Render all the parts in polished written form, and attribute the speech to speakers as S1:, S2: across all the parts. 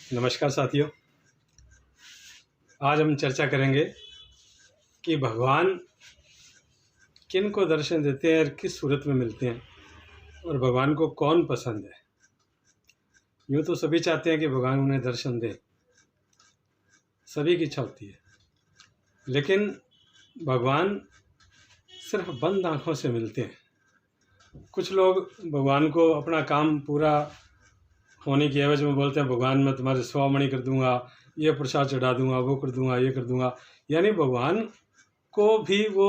S1: नमस्कार साथियों। आज हम चर्चा करेंगे कि भगवान किन को दर्शन देते हैं और किस सूरत में मिलते हैं और भगवान को कौन पसंद है। यूँ तो सभी चाहते हैं कि भगवान उन्हें दर्शन दे, सभी की इच्छा होती है, लेकिन भगवान सिर्फ बंद आँखों से मिलते हैं। कुछ लोग भगवान को अपना काम पूरा होने की एवज में बोलते हैं, भगवान मैं तुम्हारे 100 मणि कर दूंगा, ये प्रसाद चढ़ा दूंगा, वो कर दूंगा, ये कर दूंगा। यानी भगवान को भी वो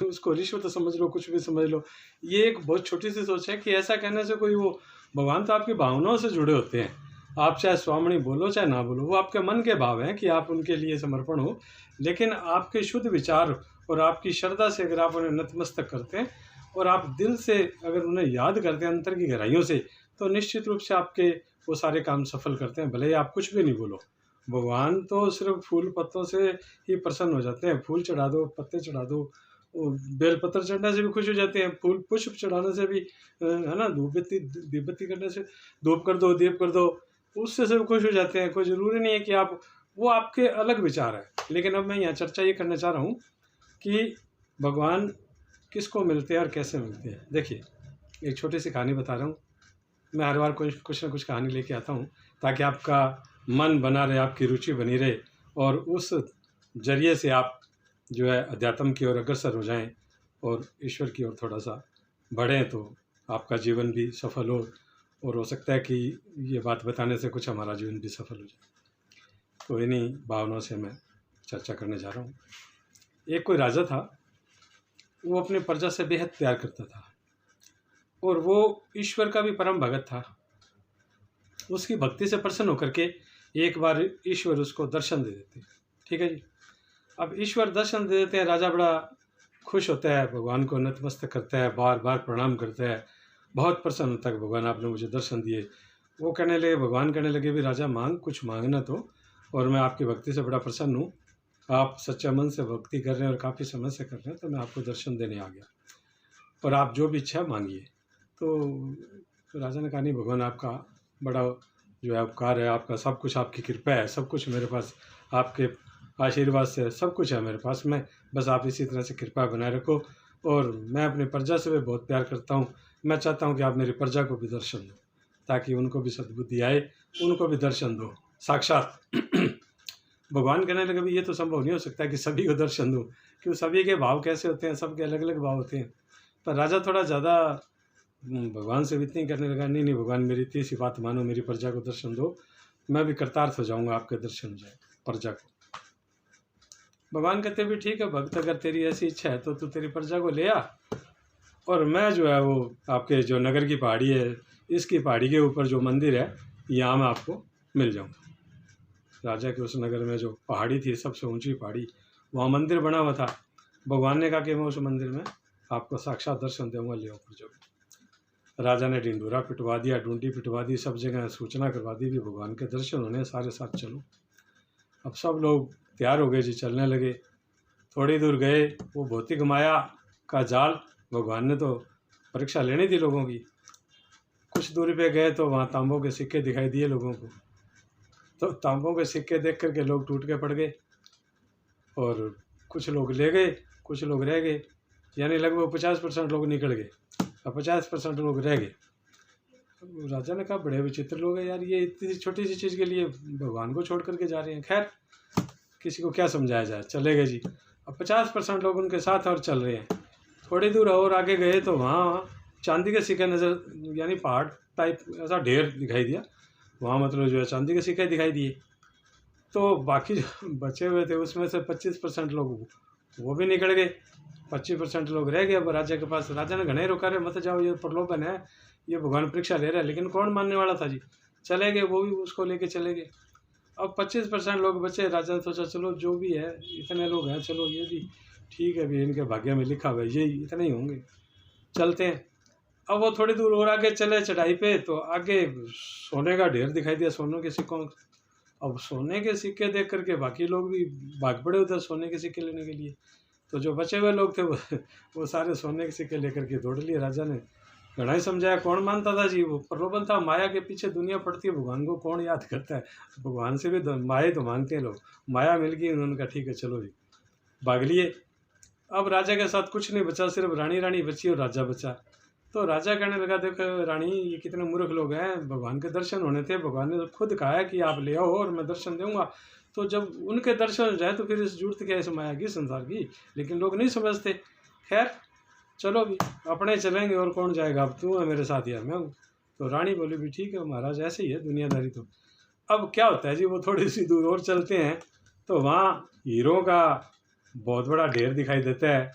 S1: उसको रिश्वत समझ लो, कुछ भी समझ लो। ये एक बहुत छोटी सी सोच है कि ऐसा कहने से कोई वो भगवान तो आपकी भावनाओं से जुड़े होते हैं। आप चाहे 100 मणि बोलो चाहे ना बोलो, वो आपके मन के भाव हैं कि आप उनके लिए समर्पण हो। लेकिन आपके शुद्ध विचार और आपकी श्रद्धा से अगर आप उन्हें नतमस्तक करते हैं और आप दिल से अगर उन्हें याद करते हैं अंतर की गहराइयों से, तो निश्चित रूप से आपके वो सारे काम सफल करते हैं, भले ही आप कुछ भी नहीं बोलो। भगवान तो सिर्फ फूल पत्तों से ही प्रसन्न हो जाते हैं। फूल चढ़ा दो, पत्ते चढ़ा दो, बेलपत्र चढ़ने से भी खुश हो जाते हैं, फूल पुष्प चढ़ाने से भी, है ना, दीप बत्ती करने से, धूप कर दो, दीप कर दो, उससे सब खुश हो जाते हैं। कोई ज़रूरी नहीं है कि आप, वो आपके अलग विचार है। लेकिन अब मैं यहाँ चर्चा ये करना चाह रहा हूँ कि भगवान किसको मिलते हैं और कैसे मिलते हैं। देखिए, एक छोटी सी कहानी बता रहा हूँ। मैं हर बार कुछ ना कुछ कहानी लेके आता हूँ ताकि आपका मन बना रहे, आपकी रुचि बनी रहे और उस जरिए से आप जो है अध्यात्म की ओर अग्रसर हो जाएं और ईश्वर की ओर थोड़ा सा बढ़ें, तो आपका जीवन भी सफल हो। और हो सकता है कि ये बात बताने से कुछ हमारा जीवन भी सफल हो जाए। तो इन्हीं भावनाओं से मैं चर्चा करने जा रहा हूँ। एक कोई राजा था, वो अपनी प्रजा से बेहद प्यार करता था और वो ईश्वर का भी परम भगत था। उसकी भक्ति से प्रसन्न होकर के एक बार ईश्वर उसको दर्शन दे देते। ठीक है जी। अब ईश्वर दर्शन दे देते हैं, राजा बड़ा खुश होता है, भगवान को नतमस्तक करता है, बार बार प्रणाम करता है, बहुत प्रसन्न होता है कि भगवान आपने मुझे दर्शन दिए। वो कहने लगे, भगवान कहने लगे, भी राजा मांग, कुछ मांगना तो, और मैं आपकी भक्ति से बड़ा प्रसन्न हूँ। आप सच्चा मन से भक्ति कर रहे हैं और काफ़ी समय से कर रहे हैं, तो मैं आपको दर्शन देने आ गया और आप जो भी इच्छा मांगिए। तो राजा ने कहा, नहीं भगवान, आपका बड़ा जो है उपकार है, आपका सब कुछ, आपकी कृपा है, सब कुछ मेरे पास, आपके आशीर्वाद से सब कुछ है मेरे पास में, बस आप इसी तरह से कृपा बनाए रखो। और मैं अपनी प्रजा से भी बहुत प्यार करता हूँ, मैं चाहता हूँ कि आप मेरी प्रजा को भी दर्शन दो ताकि उनको भी सद्बुद्धि आए, उनको भी दर्शन दो साक्षात। भगवान कहने लगे, भी ये तो संभव नहीं हो सकता कि सभी को दर्शन दूँ, क्यों, सभी के भाव कैसे होते हैं, सबके अलग अलग भाव होते हैं। पर राजा थोड़ा ज़्यादा भगवान से विनती करने लगा, नहीं नहीं भगवान, मेरी इतनी सी बात मानो, मेरी प्रजा को दर्शन दो, मैं भी कृतार्थ हो जाऊंगा, आपके दर्शन हो जाए प्रजा को। भगवान कहते भी ठीक है भक्त, अगर तेरी ऐसी इच्छा है तो तू तेरी प्रजा को ले आ, और मैं जो है वो आपके जो नगर की पहाड़ी है, इसकी पहाड़ी के ऊपर जो मंदिर है, यहाँ मैं आपको मिल जाऊँगा। राजा के उस नगर में जो पहाड़ी थी, सबसे ऊंची पहाड़ी, वहाँ मंदिर बना हुआ था। भगवान ने कहा कि मैं उस मंदिर में आपको साक्षात दर्शन दूंगा, ले ऊपर जाओ। राजा ने ढिंडोरा पिटवा दिया, ढूंढी पिटवा दी, सब जगह सूचना करवा दी भी भगवान के दर्शन होने, सारे साथ चलो। अब सब लोग तैयार हो गए जी, चलने लगे। थोड़ी दूर गए, वो भौतिक माया का जाल, भगवान ने तो परीक्षा लेनी थी लोगों की। कुछ दूरी पे गए तो वहाँ तांबों के सिक्के दिखाई दिए लोगों को, तो तांबों के सिक्के देख करके लोग टूट के पड़ गए और कुछ लोग ले गए, कुछ लोग रह गए, यानी लगभग 50% लोग निकल गए और 50% लोग रह गए। राजा ने कहा, बड़े विचित्र लोग हैं यार, ये इतनी छोटी सी चीज़ के लिए भगवान को छोड़ करके जा रहे हैं। खैर, किसी को क्या समझाया जाए, चले गए जी। अब 50% लोग उनके साथ और चल रहे हैं। थोड़ी दूर और आगे गए तो वहाँ चांदी के सिक्के नज़र, यानी पहाड़ टाइप ऐसा ढेर दिखाई दिया, वहाँ मतलब जो है चांदी के सिक्के दिखाई दिए। तो बाकी जो बचे हुए थे उसमें से 25% लोग वो भी निकल गए, 25% लोग रह गए। अब राजा के पास, राजा ने घने रोका, रहे मत जाओ, ये प्रलोभन है, ये भगवान परीक्षा ले रहा है। लेकिन कौन मानने वाला था जी, चले गए, वो भी उसको लेके चले गए। अब 25% लोग बचे। राजा ने सोचा चलो जो भी है, इतने लोग हैं, चलो ये भी ठीक है, भी इनके भाग्य में लिखा हुआ है, ये इतने ही होंगे, चलते हैं। अब वो थोड़ी दूर और आगे चले चढ़ाई पे, तो आगे सोने का ढेर दिखाई दिया, सोने के सिक्कों। अब सोने के सिक्के देख करके बाकी लोग भी भाग पड़े उधर सोने के सिक्के लेने के लिए। तो जो बचे हुए लोग थे वो सारे सोने के सिक्के लेकर के दौड़ लिए। राजा ने घना ही समझाया, कौन मानता था जी, वो प्रलोभन था, माया के पीछे दुनिया पड़ती है, भगवान को कौन याद करता है। भगवान से भी माया तो मांगते हैं लोग, माया मिल गई, उन्होंने कहा ठीक है चलो जी भाग लिए। अब राजा के साथ कुछ नहीं बचा, सिर्फ रानी बची और राजा बचा। तो राजा कहने लगा, देखो रानी, ये कितने मूर्ख लोग हैं, भगवान के दर्शन होने थे, भगवान ने तो खुद कहा है कि आप ले आओ और मैं दर्शन दूंगा। तो जब उनके दर्शन हो जाए तो फिर इस जरूरत क्या है इस माया की, संसार की। लेकिन लोग नहीं समझते। खैर चलो भी, अपने चलेंगे और कौन जाएगा, अब तू है मेरे साथ या मैं हूँ। तो रानी बोली भी ठीक है महाराज, ऐसे ही है दुनियादारी। तो अब क्या होता है जी, वो थोड़ी सी दूर और चलते हैं तो वहाँ हीरों का बहुत बड़ा ढेर दिखाई देता है।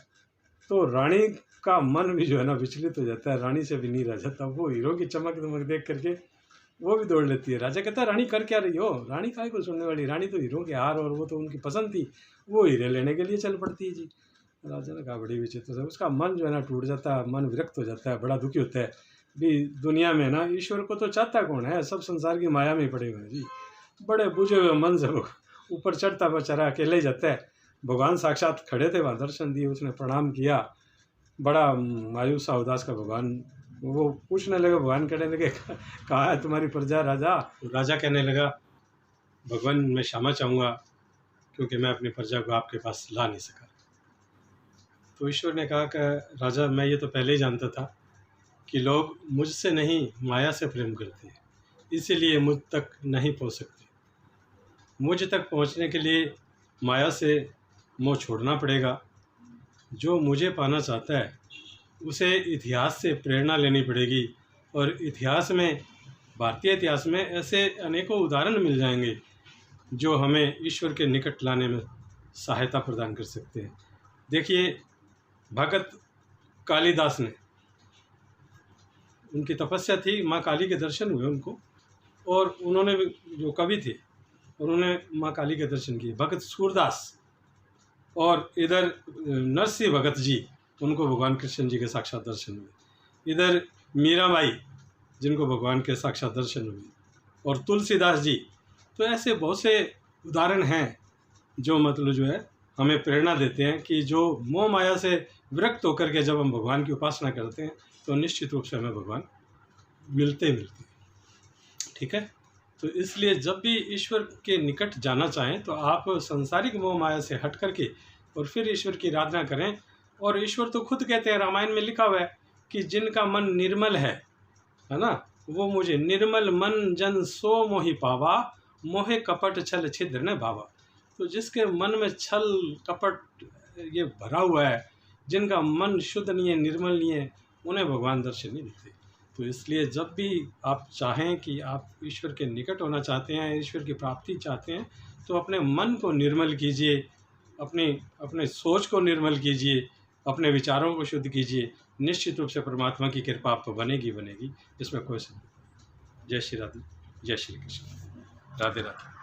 S1: तो रानी का मन भी जो है ना विचलित हो जाता है, रानी से भी नहीं रह जाता। वो हीरो की चमक दमक देख करके वो भी दौड़ लेती है। राजा कहता है रानी कर क्या रही हो, रानी काहे को सुनने वाली, रानी तो हीरो के हार और वो तो उनकी पसंद थी, वो हीरे लेने के लिए चल पड़ती है जी। राजा ने कहा बड़ी विचित्र है, उसका मन जो है ना टूट जाता है, मन विरक्त हो जाता है, बड़ा दुखी होता है भी। दुनिया में ना ईश्वर को तो चाहता कौन है, सब संसार की माया में पड़े हुए हैं जी। बड़े बुझे हुए मन से वो ऊपर चढ़ता बेचारा अकेले ही जाता है। भगवान साक्षात खड़े थे वहाँ, दर्शन दिए, उसने प्रणाम किया, बड़ा मायूस सा उदास का भगवान। वो पूछने लगे, भगवान कहने लगे कहाँ है तुम्हारी प्रजा राजा। राजा कहने लगा, भगवान मैं क्षमा चाहूँगा क्योंकि मैं अपनी प्रजा को आपके पास ला नहीं सका। तो ईश्वर ने कहा कि राजा मैं ये तो पहले ही जानता था कि लोग मुझसे नहीं माया से प्रेम करते हैं, इसीलिए मुझ तक नहीं पहुँच सकते। मुझ तक पहुँचने के लिए माया से मोह छोड़ना पड़ेगा। जो मुझे पाना चाहता है उसे इतिहास से प्रेरणा लेनी पड़ेगी, और इतिहास में, भारतीय इतिहास में ऐसे अनेकों उदाहरण मिल जाएंगे जो हमें ईश्वर के निकट लाने में सहायता प्रदान कर सकते हैं। देखिए भगत कालिदास ने, उनकी तपस्या थी, माँ काली के दर्शन हुए उनको, और उन्होंने जो कवि थे उन्होंने माँ काली के दर्शन किए। भगत सूरदास और इधर नरसिंह भगत जी, उनको भगवान कृष्ण जी के साक्षात दर्शन हुए। इधर मीराबाई जिनको भगवान के साक्षात दर्शन हुए, और तुलसीदास जी। तो ऐसे बहुत से उदाहरण हैं जो मतलब जो है हमें प्रेरणा देते हैं कि जो मोह माया से विरक्त होकर के जब हम भगवान की उपासना करते हैं तो निश्चित रूप से हमें भगवान मिलते हैं। ठीक है, तो इसलिए जब भी ईश्वर के निकट जाना चाहें तो आप संसारिक मोह माया से हट करके और फिर ईश्वर की आराधना करें। और ईश्वर तो खुद कहते हैं, रामायण में लिखा हुआ है कि जिनका मन निर्मल है ना, वो मुझे निर्मल मन जन सो मोहि पावा, मोहे कपट छल छिद्र न भावा। तो जिसके मन में छल कपट ये भरा हुआ है, जिनका मन शुद्ध नहीं है, निर्मल नहीं है, उन्हें भगवान दर्शन नहीं देते। तो इसलिए जब भी आप चाहें कि आप ईश्वर के निकट होना चाहते हैं, ईश्वर की प्राप्ति चाहते हैं, तो अपने मन को निर्मल कीजिए, अपने सोच को निर्मल कीजिए, अपने विचारों को शुद्ध कीजिए। निश्चित रूप से परमात्मा की कृपा आप पर बनेगी, इसमें कोई संदेह नहीं। जय श्री राधे, जय श्री कृष्ण, राधे राधे।